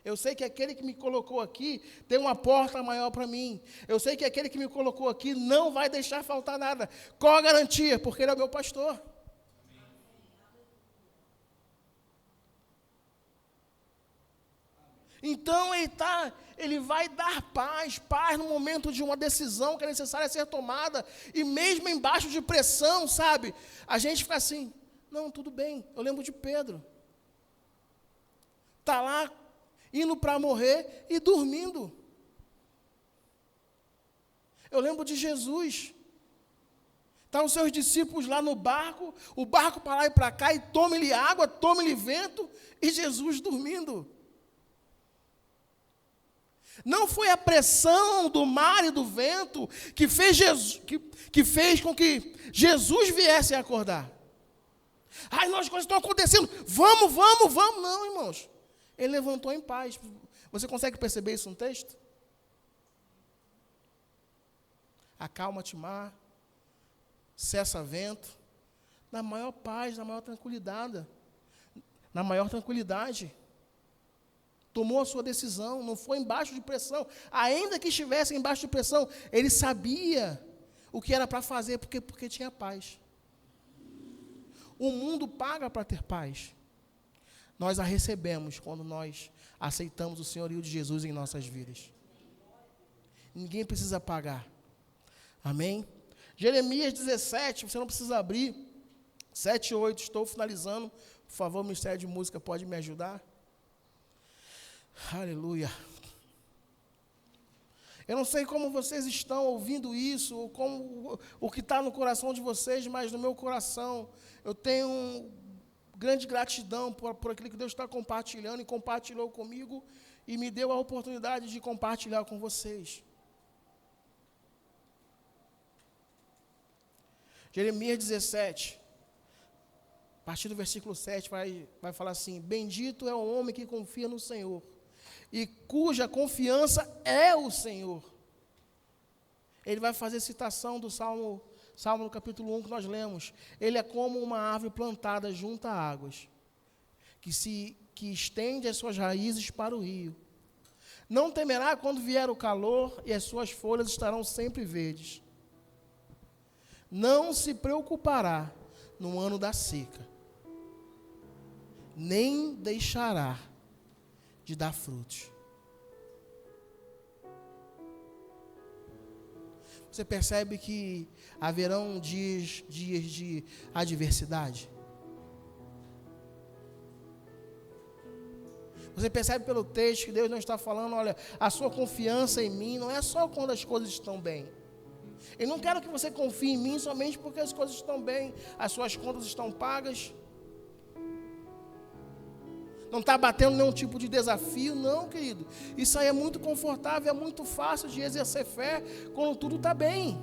Eu sei que aquele que me colocou aqui tem uma porta maior para mim. Eu sei que aquele que me colocou aqui não vai deixar faltar nada. Qual a garantia? Porque ele é o meu pastor. Então ele vai dar paz no momento de uma decisão que é necessária ser tomada, e mesmo embaixo de pressão, sabe, a gente fica assim, não, tudo bem. Eu lembro de Pedro, está lá, indo para morrer e dormindo. Eu lembro de Jesus, estão os seus discípulos lá no barco, o barco para lá e para cá, e tome-lhe água, tome-lhe vento, e Jesus dormindo. Não foi a pressão do mar e do vento que fez com que Jesus viesse a acordar. Ai, as coisas estão acontecendo. Vamos. Não, irmãos. Ele levantou em paz. Você consegue perceber isso no texto? Acalma-te, mar. Cessa vento. Na maior paz, na maior tranquilidade. Na maior tranquilidade. Tomou a sua decisão, não foi embaixo de pressão. Ainda que estivesse embaixo de pressão, ele sabia o que era para fazer, porque tinha paz. O mundo paga para ter paz. Nós a recebemos quando nós aceitamos o senhorio de Jesus em nossas vidas. Ninguém precisa pagar. Amém? Jeremias 17, você não precisa abrir. 7 e 8, estou finalizando. Por favor, o Ministério de Música pode me ajudar? Aleluia. Eu não sei como vocês estão ouvindo isso, ou como o que está no coração de vocês, mas no meu coração eu tenho grande gratidão por aquilo que Deus está compartilhando e compartilhou comigo e me deu a oportunidade de compartilhar com vocês. Jeremias 17, a partir do versículo 7, vai falar assim: bendito é o homem que confia no Senhor e cuja confiança é o Senhor. Ele vai fazer citação do Salmo no capítulo 1 que nós lemos. Ele é como uma árvore plantada junto a águas, que estende as suas raízes para o rio. Não temerá quando vier o calor, e as suas folhas estarão sempre verdes. Não se preocupará no ano da seca, nem deixará de dar frutos. Você percebe que haverão dias de adversidade? Você percebe pelo texto que Deus não está falando, olha, a sua confiança em mim não é só quando as coisas estão bem. Eu não quero que você confie em mim somente porque as coisas estão bem, as suas contas estão pagas. Não está batendo nenhum tipo de desafio, não, querido. Isso aí é muito confortável, é muito fácil de exercer fé quando tudo está bem.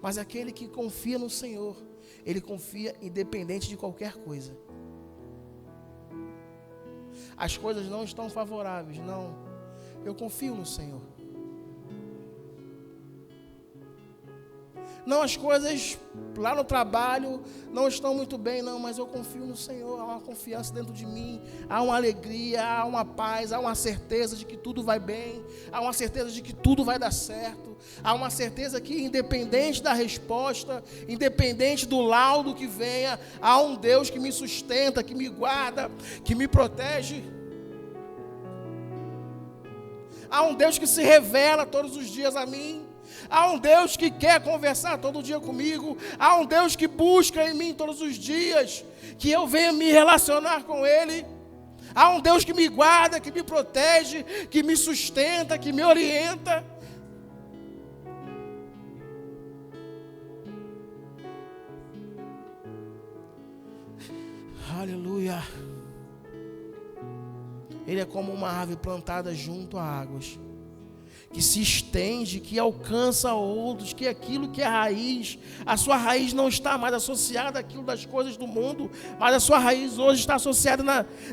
Mas aquele que confia no Senhor, ele confia independente de qualquer coisa. As coisas não estão favoráveis, não. Eu confio no Senhor. Não, as coisas lá no trabalho não estão muito bem, não, mas eu confio no Senhor, há uma confiança dentro de mim, há uma alegria, há uma paz, há uma certeza de que tudo vai bem, há uma certeza de que tudo vai dar certo, há uma certeza que independente da resposta, independente do laudo que venha, há um Deus que me sustenta, que me guarda, que me protege. Há um Deus que se revela todos os dias a mim. Há um Deus que quer conversar todo dia comigo. Há um Deus que busca em mim todos os dias que eu venha me relacionar com Ele. Há um Deus que me guarda, que me protege, que me sustenta, que me orienta. Aleluia. Ele é como uma árvore plantada junto a águas, que se estende, que alcança outros, que aquilo que é raiz, a sua raiz não está mais associada àquilo das coisas do mundo, mas a sua raiz hoje está associada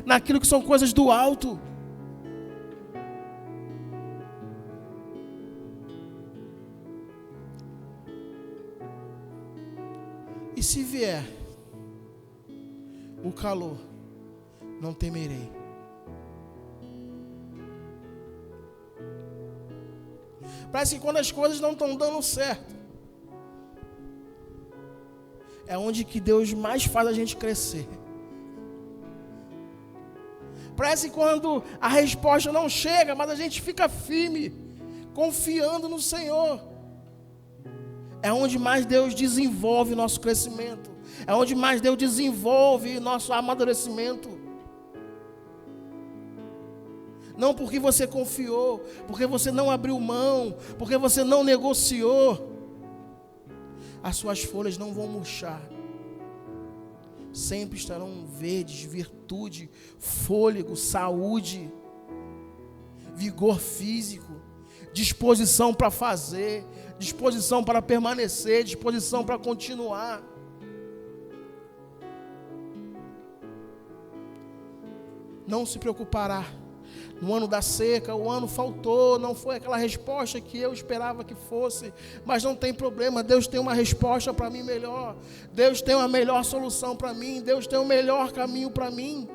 naquilo que são coisas do alto. E se vier o calor, não temerei. Parece que quando as coisas não estão dando certo, é onde que Deus mais faz a gente crescer. Parece que quando a resposta não chega, mas a gente fica firme, confiando no Senhor. É onde mais Deus desenvolve nosso crescimento. É onde mais Deus desenvolve nosso amadurecimento. Não porque você confiou, porque você não abriu mão, porque você não negociou. As suas folhas não vão murchar. Sempre estarão verdes, virtude, fôlego, saúde. vigor físico, disposição para fazer, disposição para permanecer, disposição para continuar. Não se preocupará. No ano da seca, o ano faltou, não foi aquela resposta que eu esperava que fosse, mas não tem problema, Deus tem uma resposta para mim melhor, Deus tem uma melhor solução para mim, Deus tem um melhor caminho para mim.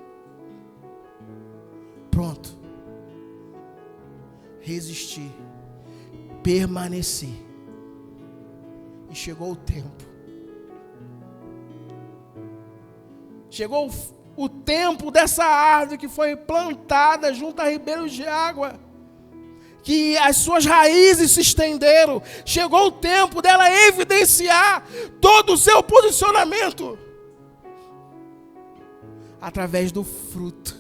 Pronto. Resistir, permanecer. E chegou o tempo. Chegou o tempo dessa árvore que foi plantada junto a ribeiros de água, que as suas raízes se estenderam. Chegou o tempo dela evidenciar todo o seu posicionamento através do fruto.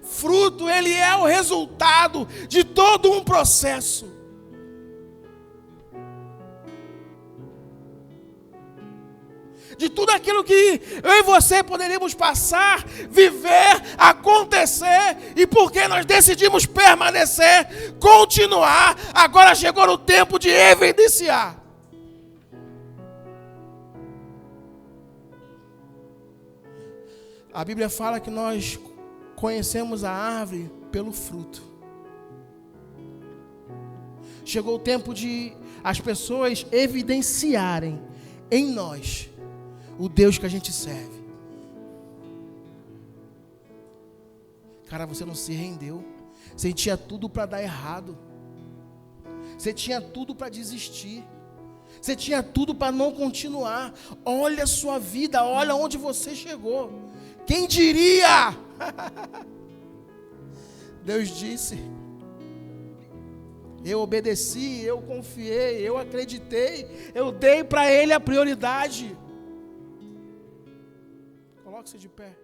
Fruto, ele é o resultado de todo um processo. De tudo aquilo que eu e você poderíamos passar, viver, acontecer, e porque nós decidimos permanecer, continuar, agora chegou o tempo de evidenciar. A Bíblia fala que nós conhecemos a árvore pelo fruto. Chegou o tempo de as pessoas evidenciarem em nós o Deus que a gente serve. Cara, você não se rendeu. Você tinha tudo para dar errado. Você tinha tudo para desistir. Você tinha tudo para não continuar. Olha a sua vida, olha onde você chegou. Quem diria? Deus disse. Eu obedeci, eu confiei, eu acreditei, eu dei para Ele a prioridade. Coloque-se de pé.